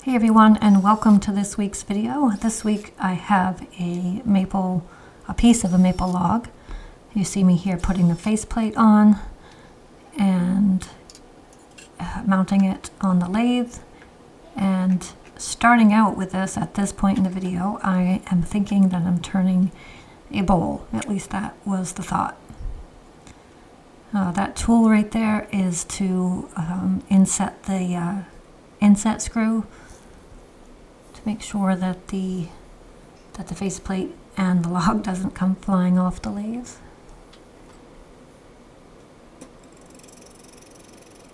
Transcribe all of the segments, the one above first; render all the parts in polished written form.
Hey everyone, and welcome to this week's video. This week I have a piece of a maple log. You see me here putting the faceplate on and mounting it on the lathe. And starting out with this, at this point in the video, I am thinking that I'm turning a bowl. At least that was the thought. That tool right there is to inset the inset screw, make sure that the faceplate and the log doesn't come flying off the lathe.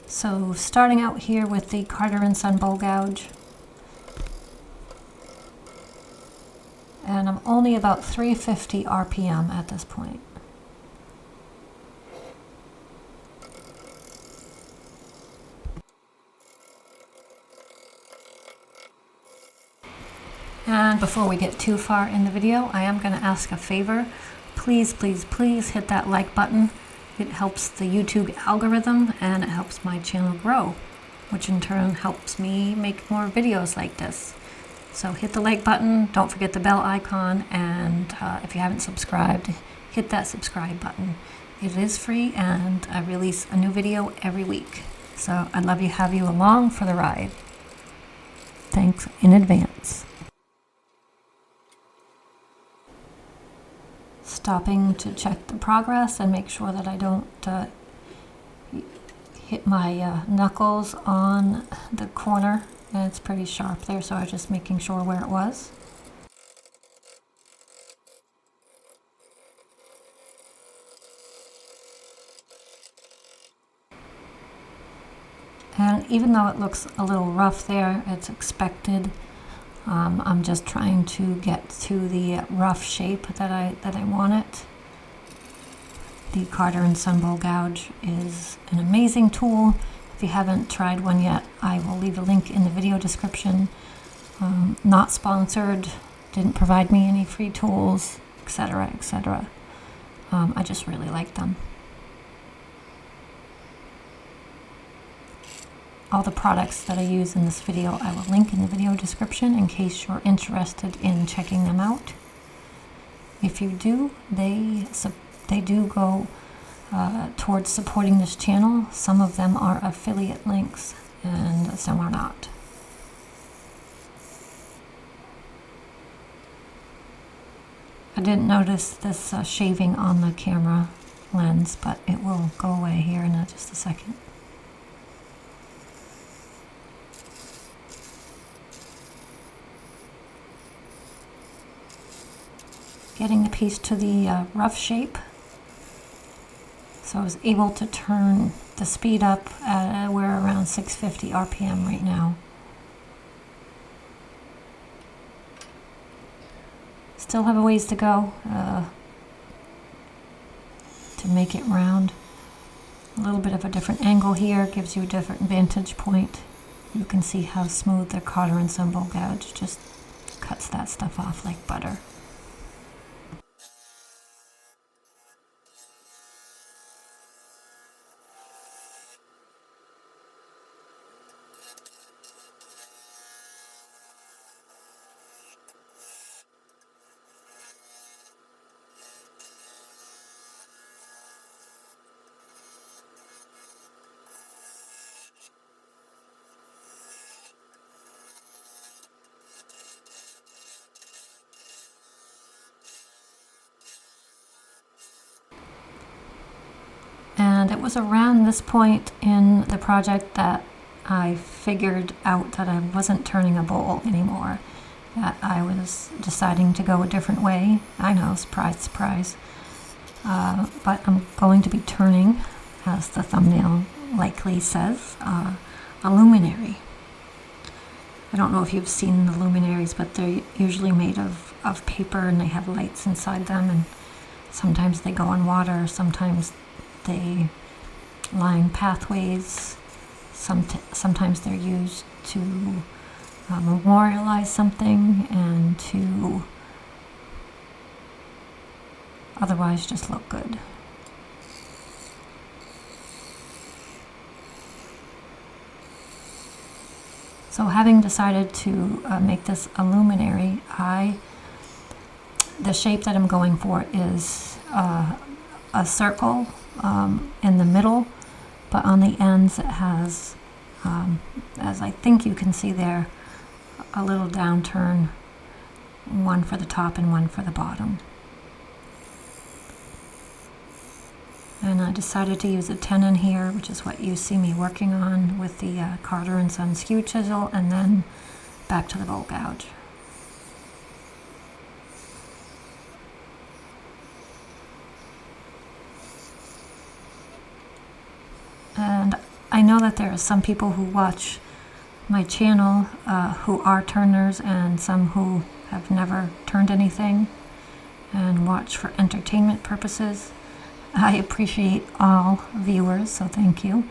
So starting out here with the Carter and Son bowl gouge, and I'm only about 350 RPM at this point. And before we get too far in the video, I am going to ask a favor. Please, please, please hit that like button. It helps the YouTube algorithm and it helps my channel grow, which in turn helps me make more videos like this. So hit the like button, don't forget the bell icon, and if you haven't subscribed, hit that subscribe button. It is free and I release a new video every week. So I'd love to have you along for the ride. Thanks in advance. Stopping to check the progress and make sure that I don't hit my knuckles on the corner. And it's pretty sharp there, so I was just making sure where it was. And even though it looks a little rough there, it's expected. I'm just trying to get to the rough shape that I want it. The Carter and Son bowl gouge is an amazing tool. If you haven't tried one yet, I will leave a link in the video description. Not sponsored, didn't provide me any free tools, etc., etc. I just really like them. All the products that I use in this video I will link in the video description in case you're interested in checking them out. If you do, they do go towards supporting this channel. Some of them are affiliate links and some are not. I didn't notice this shaving on the camera lens, but it will go away here in just a second. Getting the piece to the rough shape. So I was able to turn the speed up. We're around 650 RPM right now. Still have a ways to go to make it round. A little bit of a different angle here gives you a different vantage point. You can see how smooth the Carter and Son bowl gouge just cuts that stuff off like butter. And it was around this point in the project that I figured out that I wasn't turning a bowl anymore, that I was deciding to go a different way. I know, surprise, surprise. But I'm going to be turning, as the thumbnail likely says, a luminary. I don't know if you've seen the luminaries, but they're usually made of paper and they have lights inside them, and sometimes they go on water, sometimes they line pathways, sometimes they're used to memorialize something and to otherwise just look good. So having decided to make this a luminary, the shape that I'm going for is a circle in the middle, but on the ends it has, as I think you can see there, a little downturn, one for the top and one for the bottom. And I decided to use a tenon here, which is what you see me working on with the Carter & Son skew chisel, and then back to the bowl gouge. And I know that there are some people who watch my channel who are turners, and some who have never turned anything and watch for entertainment purposes. I appreciate all viewers, so thank you.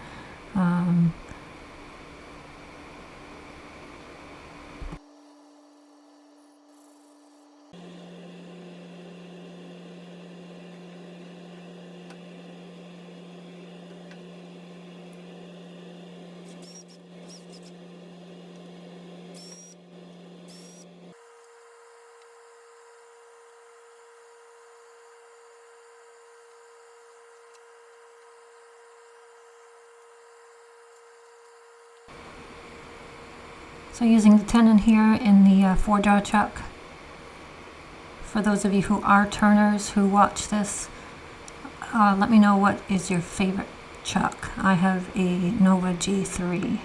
So using the tenon here in the 4-jaw chuck. For those of you who are turners who watch this, let me know what is your favorite chuck. I have a Nova G3,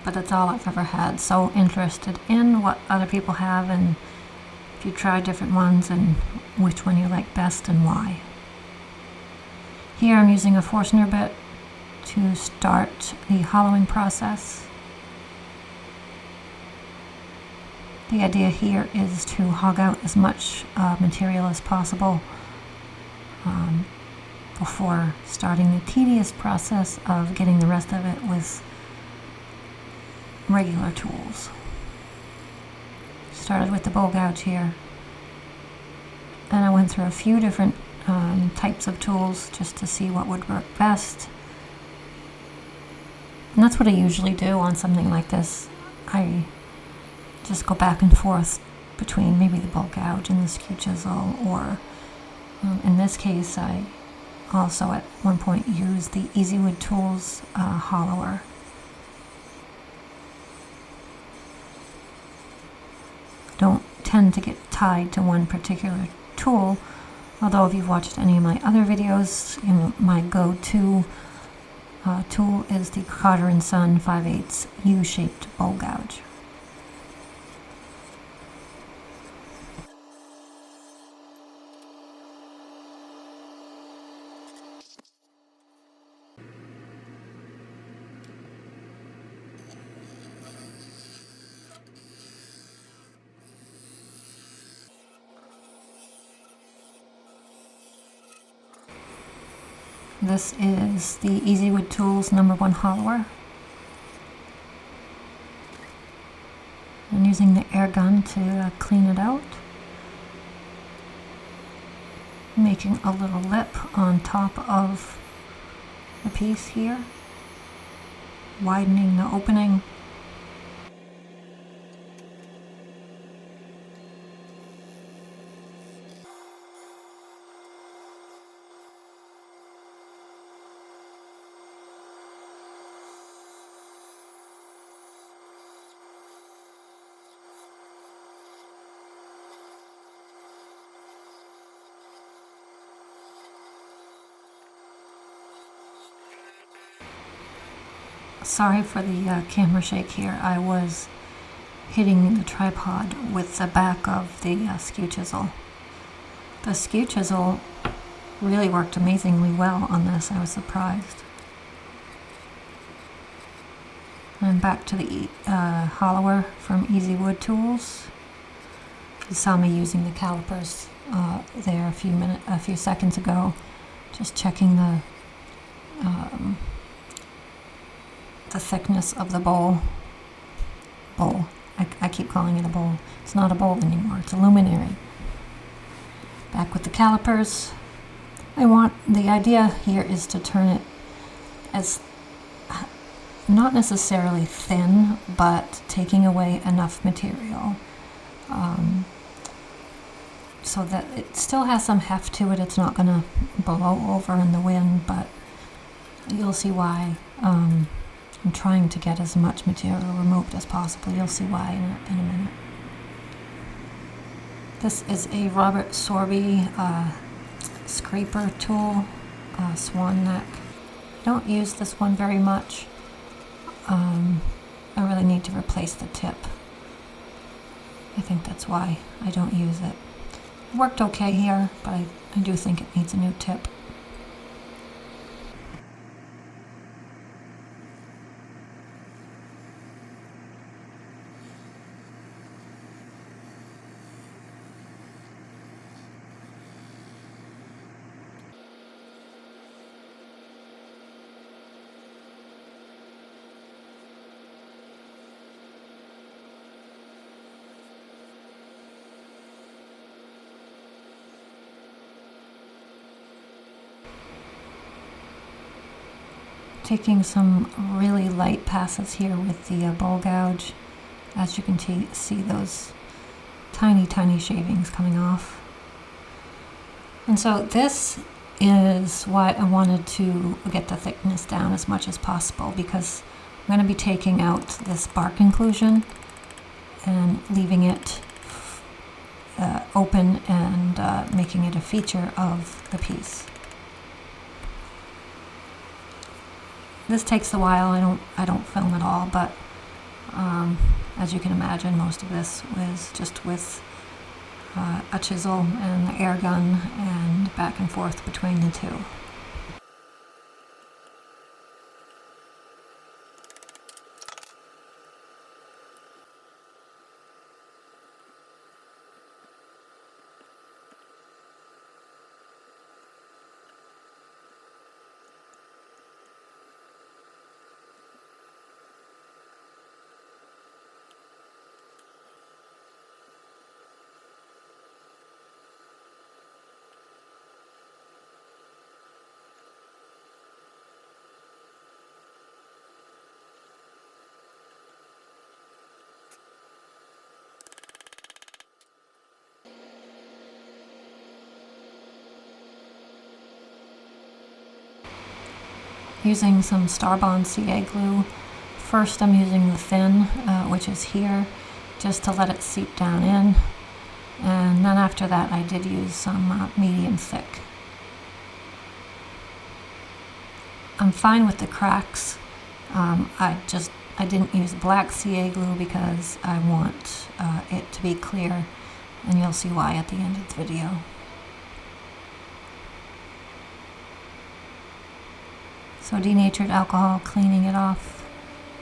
but that's all I've ever had. So interested in what other people have, and if you try different ones and which one you like best and why. Here I'm using a Forstner bit to start the hollowing process. The idea here is to hog out as much material as possible before starting the tedious process of getting the rest of it with regular tools. Started with the bowl gouge here, and I went through a few different types of tools just to see what would work best. And that's what I usually do on something like this. I just go back and forth between maybe the bowl gouge and the skew chisel, or in this case I also at one point used the Easy Wood Tools hollower. Don't tend to get tied to one particular tool, although if you've watched any of my other videos, you know, my go-to tool is the Carter & Son 5/8 U-shaped bowl gouge. This is the Easy Wood Tools #1 hollower. I'm using the air gun to clean it out, making a little lip on top of the piece here, widening the opening. Sorry for the camera shake here. I was hitting the tripod with the back of the skew chisel. The skew chisel really worked amazingly well on this. I was surprised. And back to the hollower from Easy Wood Tools. You saw me using the calipers there a few seconds ago, just checking the thickness of the bowl. I keep calling it a bowl. It's not a bowl anymore. It's a luminary. Back with the calipers. The idea here is to turn it as not necessarily thin, but taking away enough material so that it still has some heft to it. It's not going to blow over in the wind, but you'll see why. I'm trying to get as much material removed as possible. You'll see why in a minute. This is a Robert Sorby scraper tool, swan neck. I don't use this one very much. I really need to replace the tip. I think that's why I don't use it. It worked okay here, but I do think it needs a new tip. Taking some really light passes here with the bowl gouge. As you can see those tiny shavings coming off. And so this is why I wanted to get the thickness down as much as possible, because I'm going to be taking out this bark inclusion and leaving it open and making it a feature of the piece. This takes a while. I don't film at all, but as you can imagine, most of this was just with a chisel and the air gun and back and forth between the two. Using some Starbond CA glue. First I'm using the thin, which is here, just to let it seep down in. And then after that I did use some medium thick. I'm fine with the cracks. I didn't use black CA glue because I want it to be clear, and you'll see why at the end of the video. So denatured alcohol, cleaning it off,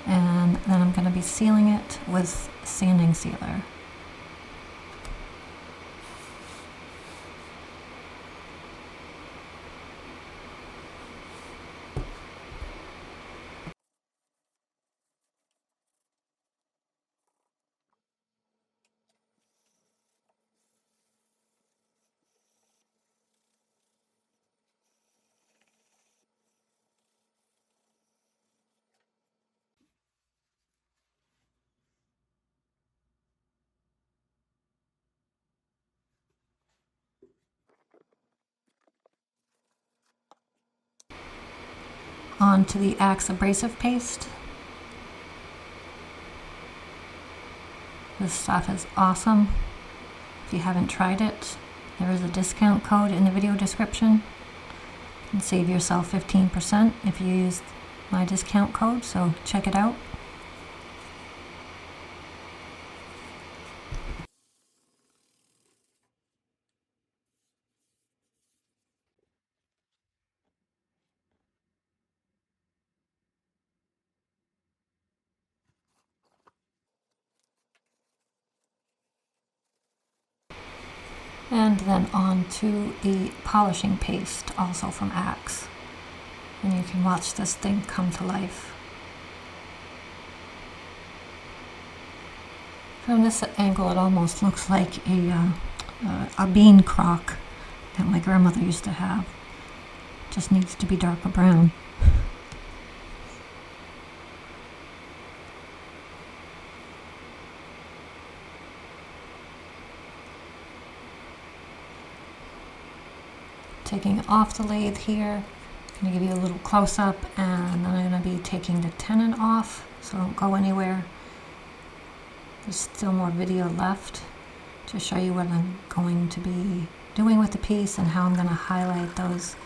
and then I'm going to be sealing it with sanding sealer. Onto the Axe abrasive paste. This stuff is awesome. If you haven't tried it, there is a discount code in the video description. You can save yourself 15% if you use my discount code, so check it out. And then on to the polishing paste, also from Axe. And you can watch this thing come to life. From this angle, it almost looks like a bean crock that my grandmother used to have. Just needs to be darker brown. taking it off the lathe here. I'm going to give you a little close-up, and then I'm going to be taking the tenon off, so don't go anywhere. There's still more video left to show you what I'm going to be doing with the piece and how I'm going to highlight those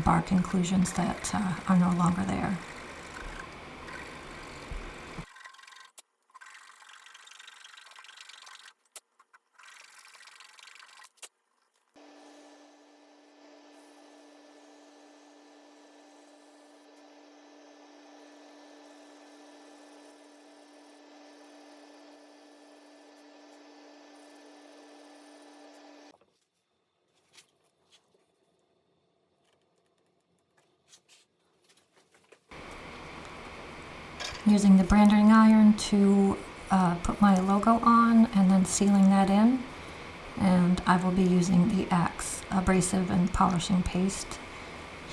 bark inclusions that are no longer there. Using the branding iron to put my logo on and then sealing that in. And I will be using the Axe abrasive and polishing paste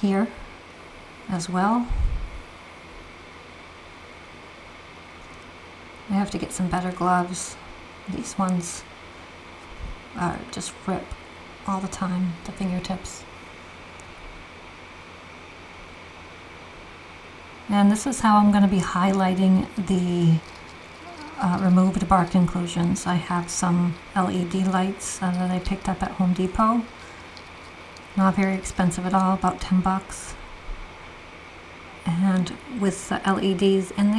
here as well. I have to get some better gloves. These ones just rip all the time, the fingertips. And this is how I'm going to be highlighting the removed bark inclusions. I have some LED lights that I picked up at Home Depot. Not very expensive at all, about 10 bucks. And with the LEDs in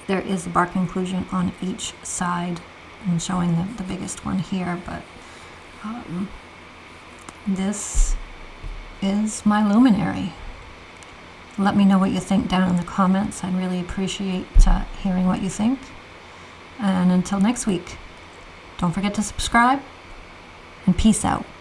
there is a bark inclusion on each side. I'm showing the biggest one here, but this is my Luminary. Let me know what you think down in the comments. I'd really appreciate hearing what you think. And until next week, don't forget to subscribe, and peace out.